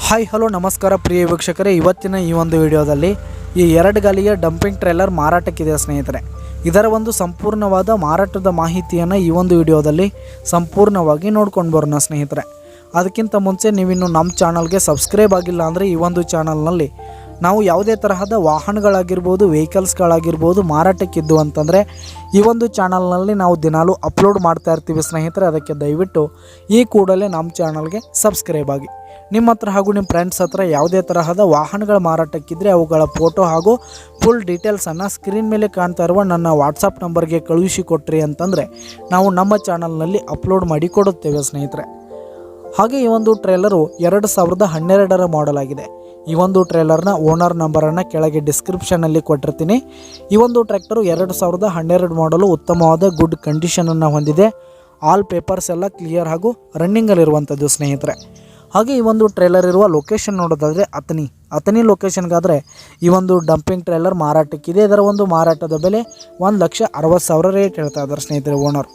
Hi hello ನಮಸ್ಕಾರ ಪ್ರಿಯ ವೀಕ್ಷಕರೇ, ಇವತ್ತಿನ ಈ ಒಂದು ವಿಡಿಯೋದಲ್ಲಿ ಈ 2 ಗಾಲಿಯ ಡಂಪಿಂಗ್ ಟ್ರೇಲರ್ ಮಾರಾಟಕ್ಕಿದೆ ಸ್ನೇಹಿತರೆ. ಇದರ ಒಂದು ಸಂಪೂರ್ಣವಾದ ಮಾರಾಟದ ಮಾಹಿತಿಯನ್ನು ಈ ಒಂದು ವಿಡಿಯೋದಲ್ಲಿ ಸಂಪೂರ್ಣವಾಗಿ ನೋಡ್ಕೊಂಡು ಬರೋಣ ಸ್ನೇಹಿತರೆ. ಅದಕ್ಕಿಂತ ಮುಂಚೆ ನೀವಿನ್ನು ನಮ್ಮ ಚಾನಲ್ಗೆ ಸಬ್ಸ್ಕ್ರೈಬ್ ಆಗಿಲ್ಲ ಅಂದರೆ ಈ ಒಂದು ಚಾನಲ್ನಲ್ಲಿ ನಾವು ಯಾವುದೇ ತರಹದ ವಾಹನಗಳಾಗಿರ್ಬೋದು, ವೆಹಿಕಲ್ಸ್ಗಳಾಗಿರ್ಬೋದು ಮಾರಾಟಕ್ಕಿದ್ದು ಅಂತಂದರೆ ಈ ಒಂದು ಚಾನಲ್ನಲ್ಲಿ ನಾವು ದಿನಾಲೂ ಅಪ್ಲೋಡ್ ಮಾಡ್ತಾ ಇರ್ತೀವಿ ಸ್ನೇಹಿತರೆ. ಅದಕ್ಕೆ ದಯವಿಟ್ಟು ಈ ಕೂಡಲೇ ನಮ್ಮ ಚಾನಲ್ಗೆ ಸಬ್ಸ್ಕ್ರೈಬ್ ಆಗಿ. ನಿಮ್ಮ ಹತ್ರ ಹಾಗೂ ನಿಮ್ಮ ಫ್ರೆಂಡ್ಸ್ ಹತ್ರ ಯಾವುದೇ ತರಹದ ವಾಹನಗಳ ಮಾರಾಟಕ್ಕಿದ್ದರೆ ಅವುಗಳ ಫೋಟೋ ಹಾಗೂ ಫುಲ್ ಡೀಟೇಲ್ಸನ್ನು ಸ್ಕ್ರೀನ್ ಮೇಲೆ ಕಾಣ್ತಾ ಇರುವ ನನ್ನ ವಾಟ್ಸಪ್ ನಂಬರ್ಗೆ ಕಳುಹಿಸಿ ಕೊಟ್ರಿ ಅಂತಂದರೆ ನಾವು ನಮ್ಮ ಚಾನಲ್ನಲ್ಲಿ ಅಪ್ಲೋಡ್ ಮಾಡಿ ಕೊಡುತ್ತೇವೆ ಸ್ನೇಹಿತರೆ. ಹಾಗೆ ಈ ಒಂದು ಟ್ರೇಲರು 2012ರ ಮಾಡೆಲ್ ಆಗಿದೆ. ಈ ಒಂದು ಟ್ರೇಲರ್ನ ಓನರ್ ನಂಬರನ್ನು ಕೆಳಗೆ ಡಿಸ್ಕ್ರಿಪ್ಷನಲ್ಲಿ ಕೊಟ್ಟಿರ್ತೀನಿ. ಈ ಒಂದು ಟ್ರ್ಯಾಕ್ಟರು 2012 ಮಾಡಲು ಉತ್ತಮವಾದ ಗುಡ್ ಕಂಡೀಷನನ್ನು ಹೊಂದಿದೆ. ಆಲ್ ಪೇಪರ್ಸ್ ಎಲ್ಲ ಕ್ಲಿಯರ್ ಹಾಗೂ ರನ್ನಿಂಗಲ್ಲಿರುವಂಥದ್ದು ಸ್ನೇಹಿತರೆ. ಹಾಗೆ ಈ ಒಂದು ಟ್ರೇಲರ್ ಇರುವ ಲೊಕೇಶನ್ ನೋಡೋದಾದರೆ ಅತನಿ ಲೊಕೇಶನ್ಗಾದರೆ ಈ ಒಂದು ಡಂಪಿಂಗ್ ಟ್ರೇಲರ್ ಮಾರಾಟಕ್ಕಿದೆ. ಇದರ ಒಂದು ಮಾರಾಟದ ಬೆಲೆ 1,60,000 ರೇಟ್ ಹೇಳ್ತಾ ಇದ್ದಾರೆ ಸ್ನೇಹಿತರೆ. ಓನರ್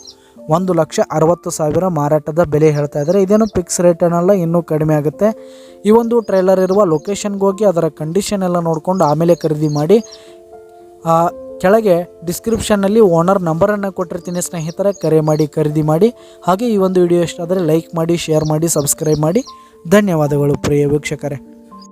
1,60,000 ಮಾರಾಟದ ಬೆಲೆ ಹೇಳ್ತಾ ಇದ್ದಾರೆ. ಇದೇನು ಫಿಕ್ಸ್ ರೇಟ್ ಏನಲ್ಲ, ಇನ್ನೂ ಕಡಿಮೆ ಆಗುತ್ತೆ. ಈ ಒಂದು ಟ್ರೇಲರ್ ಇರುವ ಲೊಕೇಶನ್ಗೆ ಹೋಗಿ ಅದರ ಕಂಡೀಷನ್ ಎಲ್ಲ ನೋಡಿಕೊಂಡು ಆಮೇಲೆ ಖರೀದಿ ಮಾಡಿ. ಕೆಳಗೆ ಡಿಸ್ಕ್ರಿಪ್ಷನ್ನಲ್ಲಿ ಓನರ್ ನಂಬರನ್ನು ಕೊಟ್ಟಿರ್ತೀನಿ ಸ್ನೇಹಿತರೆ, ಕರೆ ಮಾಡಿ ಖರೀದಿ ಮಾಡಿ. ಹಾಗೆ ಈ ಒಂದು ವಿಡಿಯೋ ಇಷ್ಟ ಆದರೆ ಲೈಕ್ ಮಾಡಿ, ಶೇರ್ ಮಾಡಿ, ಸಬ್ಸ್ಕ್ರೈಬ್ ಮಾಡಿ. ಧನ್ಯವಾದಗಳು ಪ್ರಿಯ ವೀಕ್ಷಕರೇ.